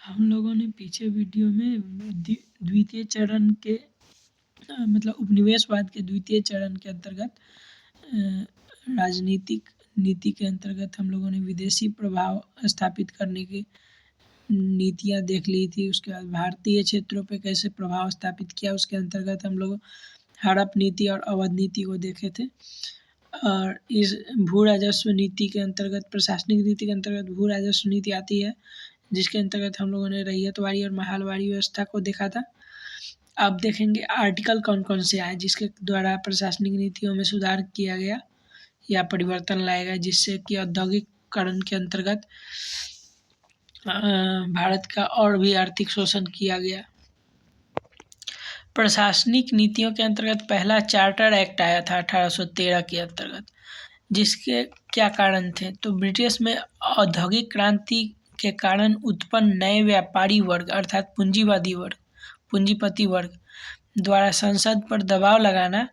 हम लोगों ने पीछे वीडियो में द्वितीय चरण के मतलब उपनिवेशवाद के द्वितीय चरण के अंतर्गत राजनीतिक नीति के अंतर्गत हम लोगों ने विदेशी प्रभाव स्थापित करने की नीतियाँ देख ली थी। उसके बाद भारतीय क्षेत्रों पे कैसे प्रभाव स्थापित किया, उसके अंतर्गत हम लोग हड़प नीति और अवध नीति को देखे थे। और इस भू राजस्व नीति के अंतर्गत, प्रशासनिक नीति के अंतर्गत भू राजस्व नीति आती है, जिसके अंतर्गत हम लोगों ने रैयतवाड़ी और महालवाड़ी व्यवस्था को देखा था। अब देखेंगे आर्टिकल कौन कौन से आए जिसके द्वारा प्रशासनिक नीतियों में सुधार किया गया या परिवर्तन लाया गया, जिससे कि औद्योगिकरण के अंतर्गत भारत का और भी आर्थिक शोषण किया गया। प्रशासनिक नीतियों के अंतर्गत पहला चार्टर एक्ट आया था 1813 के अंतर्गत, जिसके क्या कारण थे तो ब्रिटिश में औद्योगिक क्रांति के कारण उत्पन्न नए व्यापारी वर्ग अर्थात पूंजीपति वर्ग द्वारा संसद पर दबाव लगाना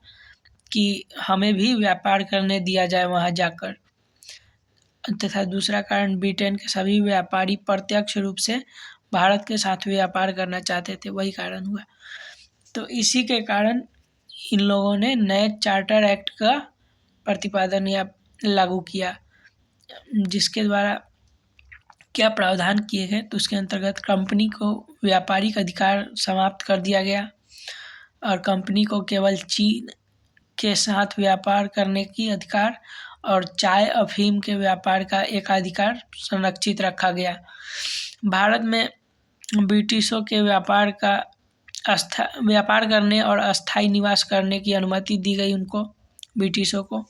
कि हमें भी व्यापार करने दिया जाए वहां जाकर, तथा दूसरा कारण ब्रिटेन के सभी व्यापारी प्रत्यक्ष रूप से भारत के साथ व्यापार करना चाहते थे, वही कारण हुआ। तो इसी के कारण इन लोगों ने नए चार्टर एक्ट का प्रतिपादन या लागू किया, जिसके द्वारा क्या प्रावधान किए गए तो उसके अंतर्गत कंपनी को व्यापारिक अधिकार समाप्त कर दिया गया और कंपनी को केवल चीन के साथ व्यापार करने की अधिकार और चाय अफीम के व्यापार का एकाधिकार संरक्षित रखा गया। भारत में ब्रिटिशों के व्यापार करने और अस्थायी निवास करने की अनुमति दी गई उनको, ब्रिटिशों को,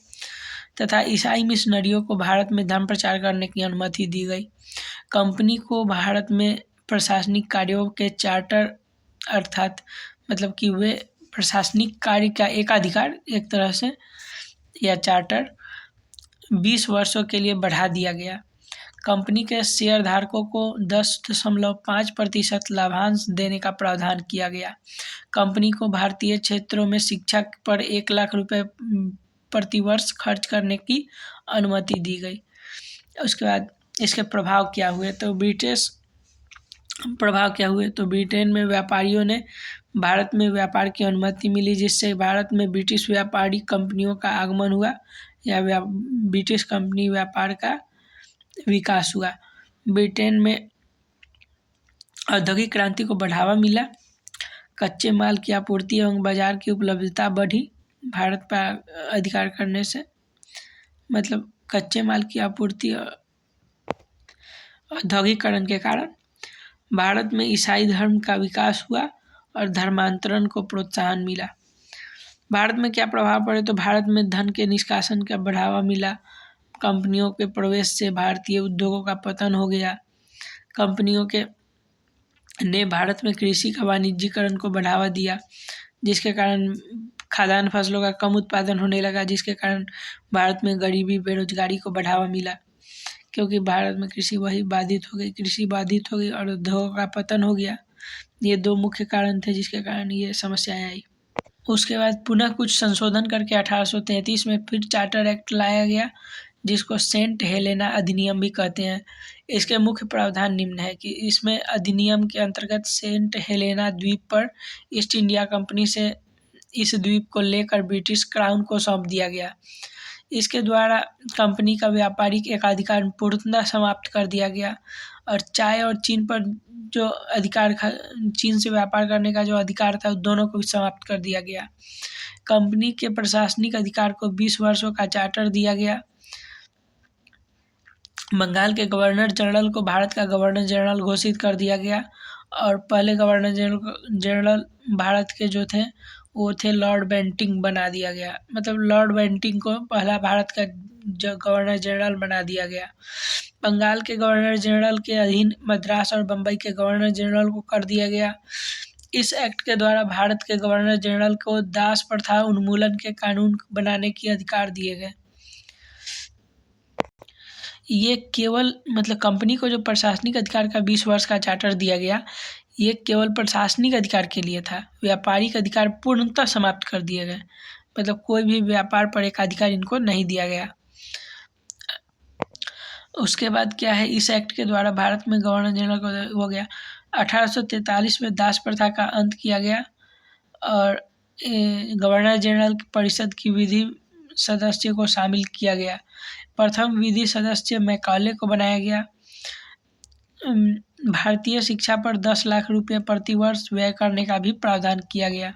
तथा ईसाई मिशनरियों को भारत में धर्म प्रचार करने की अनुमति दी गई। कंपनी को भारत में प्रशासनिक कार्यों के चार्टर अर्थात मतलब कि वे प्रशासनिक कार्य का एकाधिकार एक तरह से या चार्टर 20 वर्षों के लिए बढ़ा दिया गया। कंपनी के शेयरधारकों को 10.5% लाभांश देने का प्रावधान किया गया। कंपनी को भारतीय क्षेत्रों में शिक्षा पर 1 लाख रुपए प्रतिवर्ष खर्च करने की अनुमति दी गई। उसके बाद इसके प्रभाव क्या हुए तो ब्रिटेन में व्यापारियों ने भारत में व्यापार की अनुमति मिली, जिससे भारत में ब्रिटिश व्यापारी कंपनियों का आगमन हुआ या ब्रिटिश कंपनी व्यापार का विकास हुआ। ब्रिटेन में औद्योगिक क्रांति को बढ़ावा मिला, कच्चे माल की आपूर्ति एवं बाजार की उपलब्धता बढ़ी भारत पर अधिकार करने से, मतलब कच्चे माल की आपूर्ति औद्योगिकरण के कारण भारत में ईसाई धर्म का विकास हुआ और धर्मांतरण को प्रोत्साहन मिला। भारत में क्या प्रभाव पड़े तो भारत में धन के निष्कासन का बढ़ावा मिला, कंपनियों के प्रवेश से भारतीय उद्योगों का पतन हो गया, कंपनियों के ने भारत में कृषि का वाणिज्यीकरण को बढ़ावा दिया, जिसके कारण खाद्यान्न फसलों का कम उत्पादन होने लगा, जिसके कारण भारत में गरीबी बेरोजगारी को बढ़ावा मिला, क्योंकि भारत में कृषि बाधित हो गई और उद्योगों का पतन हो गया। ये 2 मुख्य कारण थे जिसके कारण ये समस्याएं आई। उसके बाद पुनः कुछ संशोधन करके 1833 में फिर चार्टर एक्ट लाया गया, जिसको सेंट हेलेना अधिनियम भी कहते हैं। इसके मुख्य प्रावधान निम्न है कि इसमें अधिनियम के अंतर्गत सेंट हेलेना द्वीप पर ईस्ट इंडिया कंपनी से इस द्वीप को लेकर ब्रिटिश क्राउन को सौंप दिया गया। इसके द्वारा कंपनी का व्यापारिक एकाधिकार पूर्णतः समाप्त कर दिया गया और चाय और चीन पर जो अधिकार चीन से व्यापार करने का जो अधिकार था, दोनों को भी समाप्त कर दिया गया। कंपनी के प्रशासनिक अधिकार को 20 वर्षों का चार्टर दिया गया। बंगाल के गवर्नर जनरल को भारत का गवर्नर जनरल घोषित कर दिया गया और पहले गवर्नर जनरल भारत के जो थे वो थे लॉर्ड बेंटिंग बना दिया गया, मतलब लॉर्ड बेंटिंग को पहला भारत का गवर्नर जनरल बना दिया गया। बंगाल के गवर्नर जनरल के अधीन मद्रास और बम्बई के गवर्नर जनरल को कर दिया गया। इस एक्ट के द्वारा भारत के गवर्नर जनरल को दास प्रथा उन्मूलन के कानून बनाने के अधिकार दिए गए। ये केवल मतलब कंपनी को जो प्रशासनिक अधिकार का 20 वर्ष का चार्टर दिया गया, ये केवल प्रशासनिक अधिकार के लिए था। व्यापारिक अधिकार पूर्णतः समाप्त कर दिए गए, मतलब कोई भी व्यापार पर एकाधिकार इनको नहीं दिया गया। उसके बाद क्या है, इस एक्ट के द्वारा भारत में गवर्नर जनरल को हो गया। 1843 में दास प्रथा का अंत किया गया और गवर्नर जनरल परिषद की विधि सदस्य को शामिल किया गया। प्रथम विधि सदस्य मैकाले को बनाया गया। भारतीय शिक्षा पर 10 लाख रुपए प्रतिवर्ष व्यय करने का भी प्रावधान किया गया।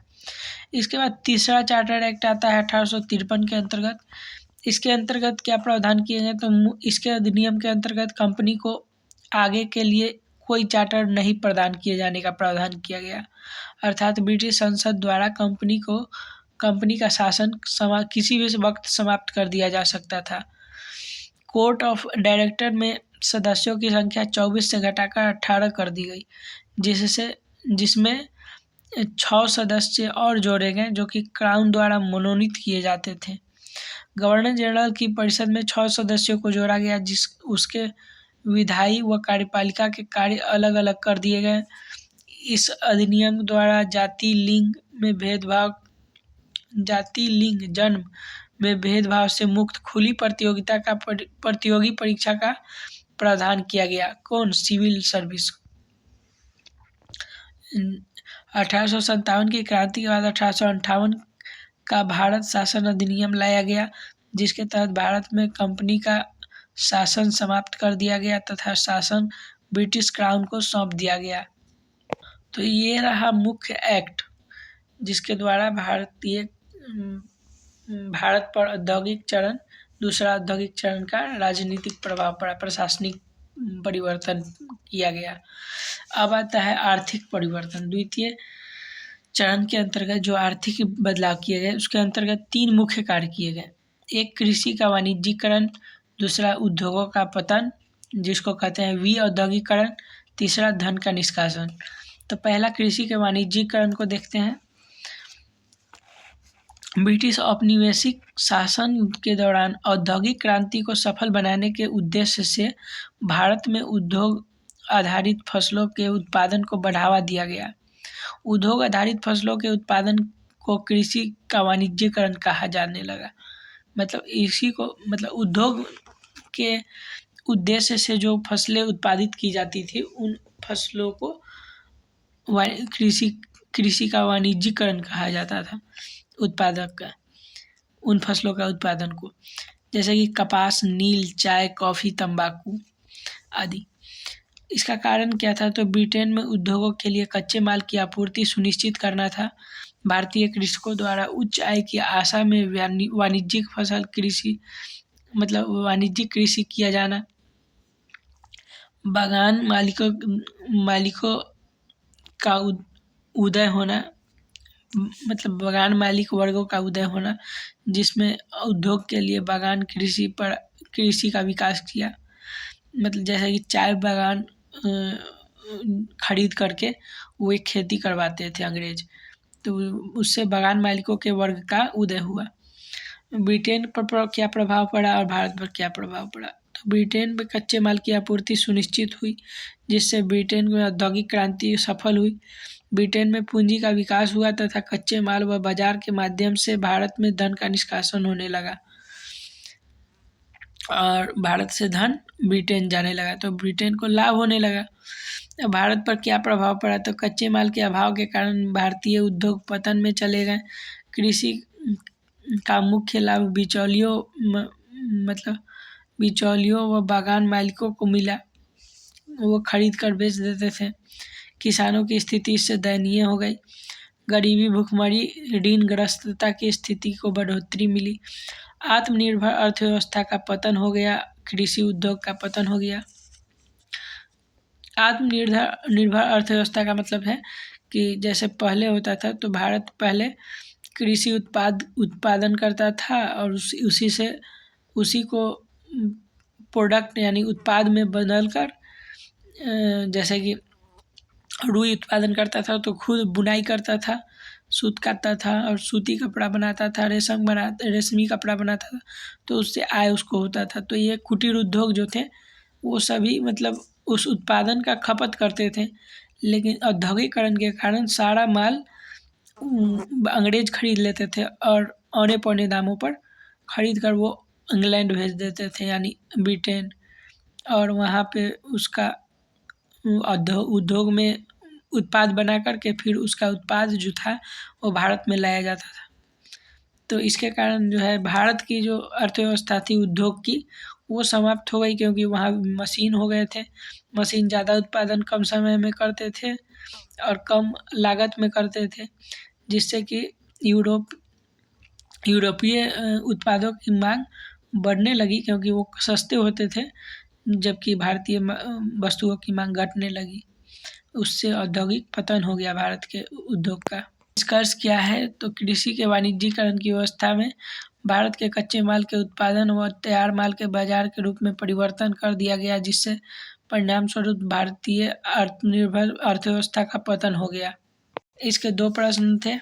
इसके बाद तीसरा चार्टर एक्ट आता है 1853 के अंतर्गत। इसके अंतर्गत क्या प्रावधान किए गए, तो इसके अधिनियम के अंतर्गत कंपनी को आगे के लिए कोई चार्टर नहीं प्रदान किए जाने का प्रावधान किया गया। अर्थात ब्रिटिश संसद द्वारा कंपनी का शासन किसी भी वक्त समाप्त कर दिया जा सकता था। कोर्ट ऑफ डायरेक्टर में सदस्यों की संख्या 24 से घटाकर 18 कर दी गई, जिसमें 6 सदस्य और जोड़े गए जो कि क्राउन द्वारा मनोनीत किए जाते थे। गवर्नर जनरल की परिषद में 6 सदस्यों को जोड़ा गया, उसके विधायी व कार्यपालिका के कार्य अलग अलग कर दिए गए। इस अधिनियम द्वारा जाति लिंग जन्म में भेदभाव से मुक्त खुली प्रतियोगी परीक्षा का प्रावधान किया गया। कौन? Civil service. 1857 की क्रांति के बाद 1858 का भारत शासन अधिनियम लाया गया, जिसके तहत भारत में कंपनी का शासन समाप्त कर दिया गया तथा शासन ब्रिटिश क्राउन को सौंप दिया गया। तो ये रहा मुख्य एक्ट जिसके द्वारा भारत पर औद्योगिक चरण, दूसरा औद्योगिक चरण का राजनीतिक प्रभाव पड़ा, प्रशासनिक परिवर्तन किया गया। अब आता है आर्थिक परिवर्तन। द्वितीय चरण के अंतर्गत जो आर्थिक बदलाव किए गए उसके अंतर्गत 3 मुख्य कार्य किए गए। एक कृषि का वाणिज्यीकरण, दूसरा उद्योगों का पतन जिसको कहते हैं विऔद्योगिकरण, तीसरा धन का निष्कासन। तो पहला कृषि के वाणिज्यीकरण को देखते हैं। ब्रिटिश औपनिवेशिक शासन के दौरान औद्योगिक क्रांति को सफल बनाने के उद्देश्य से भारत में उद्योग आधारित फसलों के उत्पादन को बढ़ावा दिया गया। उद्योग आधारित फसलों के उत्पादन को कृषि का वाणिज्यीकरण कहा जाने लगा। मतलब उद्योग के उद्देश्य से जो फसलें उत्पादित की जाती थी उन फसलों को कृषि का वाणिज्यीकरण कहा जाता था। उत्पादक का उन फसलों का उत्पादन को, जैसे कि कपास, नील, चाय, कॉफ़ी, तंबाकू आदि। इसका कारण क्या था, तो ब्रिटेन में उद्योगों के लिए कच्चे माल की आपूर्ति सुनिश्चित करना था। भारतीय कृषकों द्वारा उच्च आय की आशा में वाणिज्यिक कृषि किया जाना, बागान मालिकों का उदय होना, मतलब बागान मालिक वर्गों का उदय होना, जिसमें उद्योग के लिए बागान कृषि का विकास किया। मतलब जैसे कि चाय बागान खरीद करके वो एक खेती करवाते थे अंग्रेज, तो उससे बागान मालिकों के वर्ग का उदय हुआ। ब्रिटेन पर क्या प्रभाव पड़ा और भारत पर क्या प्रभाव पड़ा, तो ब्रिटेन में कच्चे माल की आपूर्ति सुनिश्चित हुई, जिससे ब्रिटेन में औद्योगिक क्रांति सफल हुई। ब्रिटेन में पूंजी का विकास हुआ तथा कच्चे माल व बाजार के माध्यम से भारत में धन का निष्कासन होने लगा और भारत से धन ब्रिटेन जाने लगा, तो ब्रिटेन को लाभ होने लगा। भारत पर क्या प्रभाव पड़ा, तो कच्चे माल के अभाव के कारण भारतीय उद्योग पतन में चले गए। कृषि का मुख्य लाभ बिचौलियों व बागान मालिकों को मिला, वो खरीद कर बेच देते थे। किसानों की स्थिति इससे दयनीय हो गई। गरीबी, भुखमरी, ऋणग्रस्तता की स्थिति को बढ़ोतरी मिली। आत्मनिर्भर अर्थव्यवस्था का पतन हो गया, कृषि उद्योग का पतन हो गया। आत्मनिर्भर अर्थव्यवस्था का मतलब है कि जैसे पहले होता था तो भारत पहले कृषि उत्पादन करता था और उसी को प्रोडक्ट यानी उत्पाद में बदलकर, जैसे कि रुई उत्पादन करता था तो खुद बुनाई करता था, सूत काटता था और सूती कपड़ा बनाता था, रेशमी कपड़ा बनाता था, तो उससे आय उसको होता था। तो ये कुटीर उद्योग जो थे वो सभी मतलब उस उत्पादन का खपत करते थे, लेकिन औद्योगिकरण के कारण सारा माल अंग्रेज खरीद लेते थे और औने पौने दामों पर खरीद कर वो इंग्लैंड भेज देते थे, यानी ब्रिटेन। और वहाँ पे उसका उद्योग में उत्पाद बना करके फिर उसका उत्पाद जो था वो भारत में लाया जाता था। तो इसके कारण जो है भारत की जो अर्थव्यवस्था थी उद्योग की वो समाप्त हो गई, क्योंकि वहाँ मशीन हो गए थे। मशीन ज़्यादा उत्पादन कम समय में करते थे और कम लागत में करते थे, जिससे कि यूरोपीय उत्पादों की मांग बढ़ने लगी, क्योंकि वो सस्ते होते थे, जबकि भारतीय वस्तुओं की मांग घटने लगी। उससे औद्योगिक पतन हो गया भारत के उद्योग का। निष्कर्ष क्या है? तो कृषि के वाणिज्यीकरण की व्यवस्था में भारत के कच्चे माल के उत्पादन व तैयार माल के बाजार के रूप में परिवर्तन कर दिया गया, जिससे परिणाम स्वरूप भारतीय आत्मनिर्भर अर्थव्यवस्था का पतन हो गया। इसके 2 प्रश्न थे।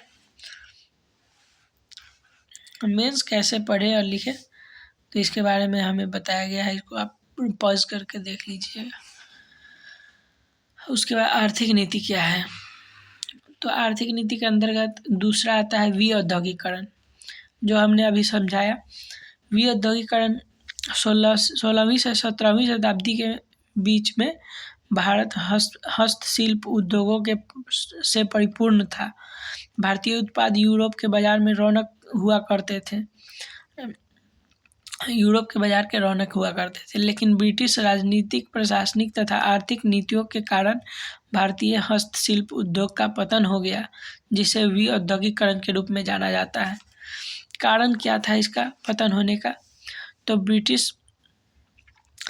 मेंस कैसे पढ़े और लिखे, तो इसके बारे में हमें बताया गया है, इसको आप पॉज करके देख लीजिएगा। उसके बाद आर्थिक नीति क्या है? तो आर्थिक नीति के अंतर्गत दूसरा आता है विऔद्योगिकरण, जो हमने अभी समझाया। विऔद्योगिकरण 16वीं से 17वीं शताब्दी के बीच में भारत हस्तशिल्प उद्योगों के से परिपूर्ण था। भारतीय उत्पाद यूरोप के बाजार में रौनक हुआ करते थे, लेकिन ब्रिटिश राजनीतिक, प्रशासनिक तथा आर्थिक नीतियों के कारण भारतीय हस्तशिल्प उद्योग का पतन हो गया, जिसे विऔद्योगिकरण के रूप में जाना जाता है। कारण क्या था इसका पतन होने का? तो ब्रिटिश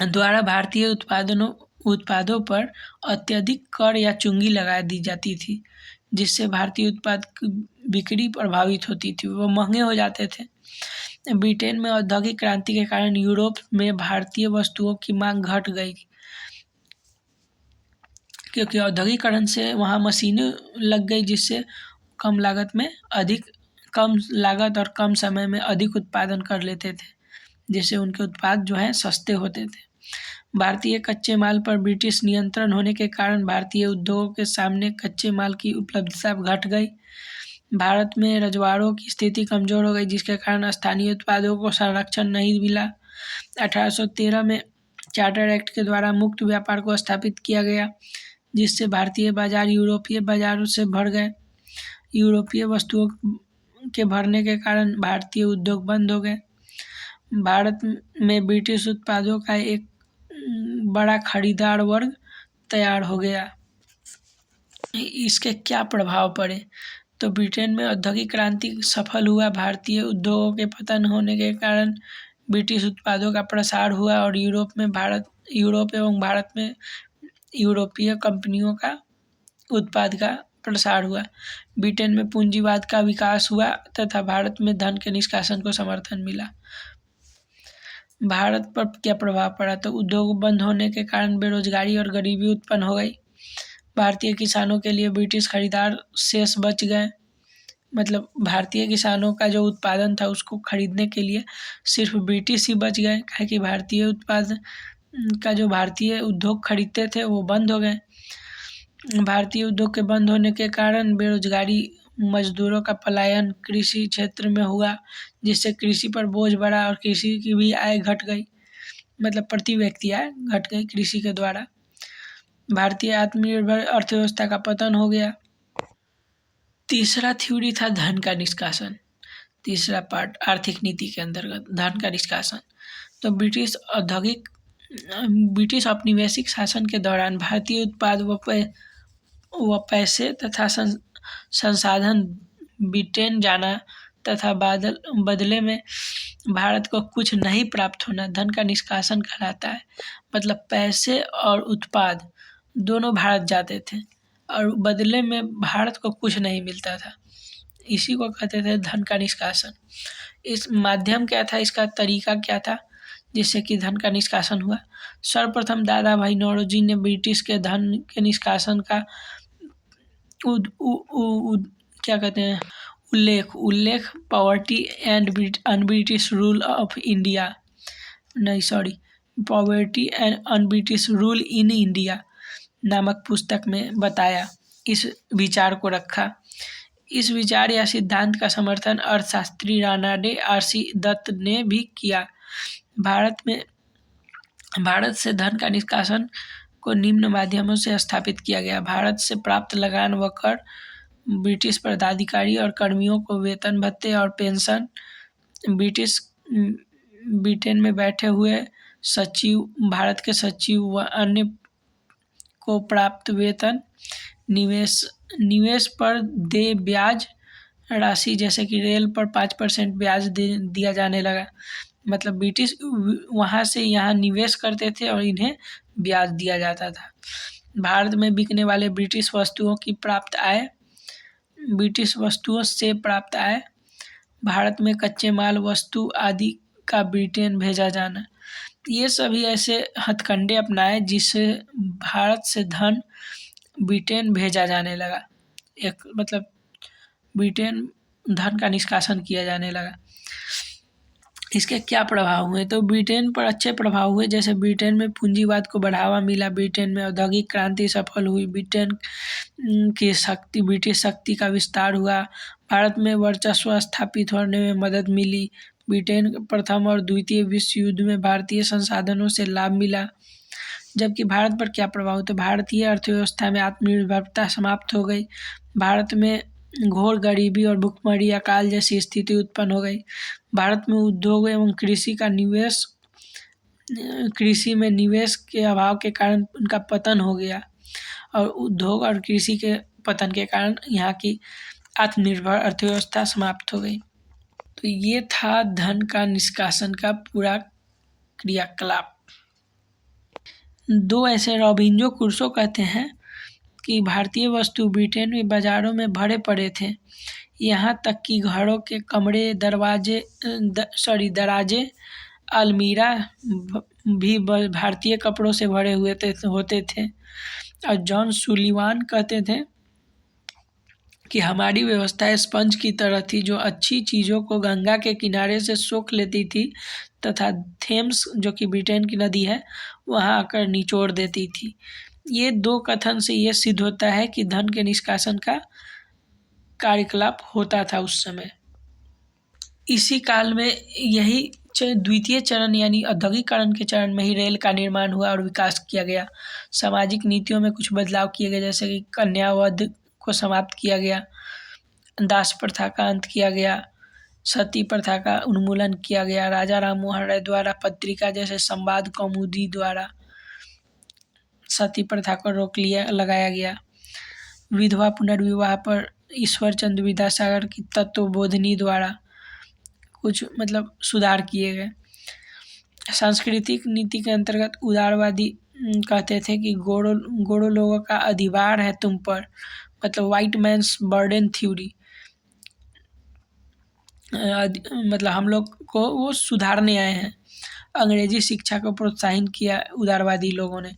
द्वारा भारतीय उत्पादों पर अत्यधिक कर या चुंगी लगा दी जाती थी, जिससे भारतीय उत्पाद की बिक्री प्रभावित होती थी, वो महंगे हो जाते थे। ब्रिटेन में औद्योगिक क्रांति के कारण यूरोप में भारतीय वस्तुओं की मांग घट गई, क्योंकि औद्योगिकरण से वहाँ मशीनें लग गई, जिससे कम लागत और कम समय में अधिक उत्पादन कर लेते थे, जिससे उनके उत्पाद जो हैं सस्ते होते थे। भारतीय कच्चे माल पर ब्रिटिश नियंत्रण होने के कारण भारतीय उद्योगों के सामने कच्चे माल की उपलब्धता घट गई। भारत में रजवाड़ों की स्थिति कमज़ोर हो गई, जिसके कारण स्थानीय उत्पादों को संरक्षण नहीं मिला। 1813 में चार्टर एक्ट के द्वारा मुक्त व्यापार को स्थापित किया गया, जिससे भारतीय बाजार यूरोपीय बाजारों से भर गए। यूरोपीय वस्तुओं के भरने के कारण भारतीय उद्योग बंद हो गए। भारत में ब्रिटिश उत्पादों का एक बड़ा खरीदार वर्ग तैयार हो गया। इसके क्या प्रभाव पड़े? तो ब्रिटेन में औद्योगिक क्रांति सफल हुआ। भारतीय उद्योगों के पतन होने के कारण ब्रिटिश उत्पादों का प्रसार हुआ और यूरोप एवं भारत में यूरोपीय कंपनियों का उत्पाद का प्रसार हुआ। ब्रिटेन में पूंजीवाद का विकास हुआ तथा भारत में धन के निष्कासन को समर्थन मिला। भारत पर क्या प्रभाव पड़ा? तो उद्योग बंद होने के कारण बेरोजगारी और गरीबी उत्पन्न हो गई। भारतीय किसानों के लिए ब्रिटिश खरीदार शेष बच गए, मतलब भारतीय किसानों का जो उत्पादन था उसको खरीदने के लिए सिर्फ ब्रिटिश ही बच गए, काहे कि भारतीय उत्पाद का जो भारतीय उद्योग खरीदते थे वो बंद हो गए। भारतीय उद्योग के बंद होने के कारण बेरोजगारी, मजदूरों का पलायन कृषि क्षेत्र में हुआ, जिससे कृषि पर बोझ बढ़ा और कृषि की भी आय घट गई, मतलब प्रति व्यक्ति आय घट गई कृषि के द्वारा। भारतीय आत्मनिर्भर अर्थव्यवस्था का पतन हो गया। तीसरा थ्योरी था धन का निष्कासन। तीसरा पार्ट आर्थिक नीति के अंतर्गत धन का निष्कासन। तो ब्रिटिश औपनिवेशिक शासन के दौरान भारतीय उत्पाद व पैसे तथा संसाधन ब्रिटेन जाना तथा बदले में भारत को कुछ नहीं प्राप्त होना धन का निष्कासन कहलाता है। मतलब पैसे और उत्पाद दोनों भारत जाते थे और बदले में भारत को कुछ नहीं मिलता था, इसी को कहते थे धन का निष्कासन। इस माध्यम क्या था, इसका तरीका क्या था जिससे कि धन का निष्कासन हुआ? सर्वप्रथम दादा भाई नौरोजी ने ब्रिटिश के धन के निष्कासन का उल्लेख poverty and un-British rule of India poverty and un-British rule in India नामक पुस्तक में बताया। इस विचार को रखा। इस विचार या सिद्धांत का समर्थन अर्थशास्त्री रानाडे आर.सी. दत्त ने भी किया। भारत में भारत से धन का निष्कासन को निम्न माध्यमों से स्थापित किया गया। भारत से प्राप्त लगान व कर, ब्रिटिश पदाधिकारी और कर्मियों को वेतन भत्ते और पेंशन, ब्रिटेन में बैठे हुए सचिव, भारत के सचिव व अन्य को प्राप्त वेतन, निवेश पर दे ब्याज राशि, जैसे कि रेल पर 5% ब्याज दिया जाने लगा। मतलब ब्रिटिश वहाँ से यहाँ निवेश करते थे और इन्हें ब्याज दिया जाता था। भारत में बिकने वाले ब्रिटिश वस्तुओं से प्राप्त आय, भारत में कच्चे माल, वस्तु आदि का ब्रिटेन भेजा जाना, ये सभी ऐसे हथकंडे अपनाए जिससे भारत से धन ब्रिटेन भेजा जाने लगा। मतलब ब्रिटेन धन का निष्कासन किया जाने लगा। इसके क्या प्रभाव हुए? तो ब्रिटेन पर अच्छे प्रभाव हुए, जैसे ब्रिटेन में पूंजीवाद को बढ़ावा मिला, ब्रिटेन में औद्योगिक क्रांति सफल हुई, ब्रिटिश शक्ति का विस्तार हुआ, भारत में वर्चस्व स्थापित होने में मदद मिली, ब्रिटेन प्रथम और द्वितीय विश्व युद्ध में भारतीय संसाधनों से लाभ मिला। जबकि भारत पर क्या प्रभाव? तो भारतीय अर्थव्यवस्था में आत्मनिर्भरता समाप्त हो गई, भारत में घोर गरीबी और भुखमरी, अकाल जैसी स्थिति उत्पन्न हो गई, भारत में उद्योग एवं कृषि में निवेश के अभाव के कारण उनका पतन हो गया, और उद्योग और कृषि के पतन के कारण यहाँ की आत्मनिर्भर अर्थव्यवस्था समाप्त हो गई। तो ये था धन का निष्कासन का पूरा क्रियाकलाप। 2 ऐसे रॉबिन्जो क्रूसो कहते हैं कि भारतीय वस्तु ब्रिटेन में बाजारों में भरे पड़े थे, यहाँ तक कि घरों के कमरे, दराजे, अलमीरा भी भारतीय कपड़ों से भरे हुए होते थे। और जॉन सुलिवान कहते थे कि हमारी व्यवस्था स्पंज की तरह थी, जो अच्छी चीज़ों को गंगा के किनारे से सोख लेती थी तथा थेम्स, जो कि ब्रिटेन की नदी है, वहाँ आकर निचोड़ देती थी। ये 2 कथन से ये सिद्ध होता है कि धन के निष्कासन का कार्यकलाप होता था उस समय। इसी काल में यही द्वितीय चरण यानी औद्योगिकरण के चरण में ही रेल का निर्माण हुआ और विकास किया गया। सामाजिक नीतियों में कुछ बदलाव किए गए, जैसे कि कन्यावध को समाप्त किया गया, दास प्रथा का अंत किया गया, सती प्रथा का उन्मूलन किया गया, राजा राम मोहन राय द्वारा पत्रिका जैसे संवाद कौमुदी द्वारा सती प्रथा को लगाया गया, विधवा पुनर्विवाह पर ईश्वर चंद्र विद्यासागर की तत्वबोधिनी द्वारा कुछ सुधार किए गए। सांस्कृतिक नीति के अंतर्गत उदारवादी कहते थे कि गोरो लोगों का अधिभार है तुम पर, व्हाइट मैन्स बर्डन थ्योरी, हम लोग को वो सुधारने आए हैं। अंग्रेजी शिक्षा को प्रोत्साहित किया उदारवादी लोगों ने,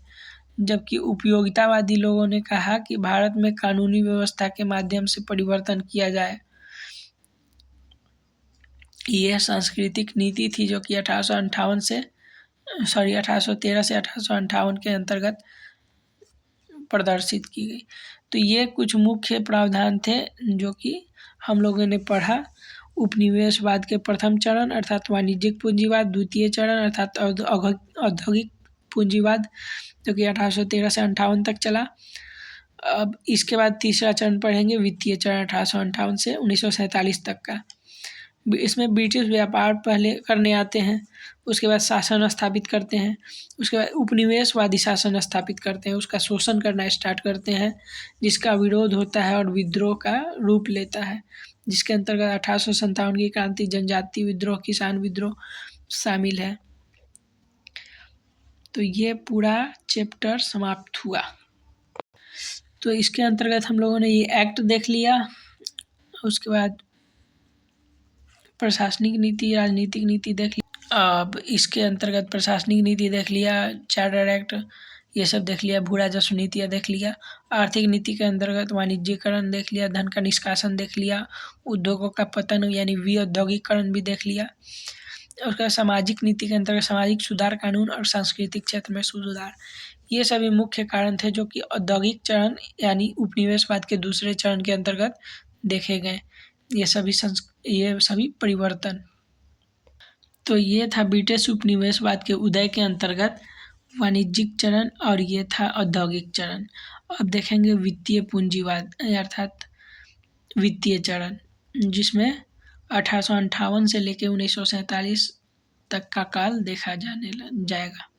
जबकि उपयोगितावादी लोगों ने कहा कि भारत में कानूनी व्यवस्था के माध्यम से परिवर्तन किया जाए। यह सांस्कृतिक नीति थी जो कि 1813 से 1858 के अंतर्गत प्रदर्शित की गई। तो ये कुछ मुख्य प्रावधान थे जो कि हम लोगों ने पढ़ा। उपनिवेशवाद के प्रथम चरण अर्थात वाणिज्यिक पूंजीवाद, द्वितीय चरण अर्थात औद्योगिक पूंजीवाद जो कि 1813 से 58 तक चला। अब इसके बाद तीसरा चरण पढ़ेंगे, वित्तीय चरण 1858 से 1947 तक का। इसमें ब्रिटिश व्यापार पहले करने आते हैं, उसके बाद शासन स्थापित करते हैं, उसके बाद उपनिवेशवादी शासन स्थापित करते हैं, उसका शोषण करना स्टार्ट करते हैं, जिसका विरोध होता है और विद्रोह का रूप लेता है, जिसके अंतर्गत 1857 की क्रांति, जनजाति विद्रोह, किसान विद्रोह शामिल है। तो ये पूरा चैप्टर समाप्त हुआ। तो इसके अंतर्गत हम लोगों ने ये एक्ट देख लिया, उसके बाद प्रशासनिक नीति, राजनीतिक नीति देख लिया। अब इसके अंतर्गत प्रशासनिक नीति देख लिया, चार्टर एक्ट ये सब देख लिया, भू राजस्व नीतियाँ देख लिया, आर्थिक नीति के अंतर्गत वाणिज्यीकरण देख लिया, धन का निष्कासन देख लिया, उद्योगों का पतन यानी विऔद्योगिकरण भी देख लिया। उसका सामाजिक नीति के अंतर्गत सामाजिक सुधार कानून और सांस्कृतिक क्षेत्र में सुधार, ये सभी मुख्य कारण थे जो कि औद्योगिक चरण यानी उपनिवेशवाद के दूसरे चरण के अंतर्गत देखे गए। ये सभी परिवर्तन। तो ये था ब्रिटिश उपनिवेशवाद के उदय के अंतर्गत वाणिज्यिक चरण और ये था औद्योगिक चरण। अब देखेंगे वित्तीय पूंजीवाद अर्थात वित्तीय चरण, जिसमें 1858 से लेकर 1947 तक का काल देखा जाएगा।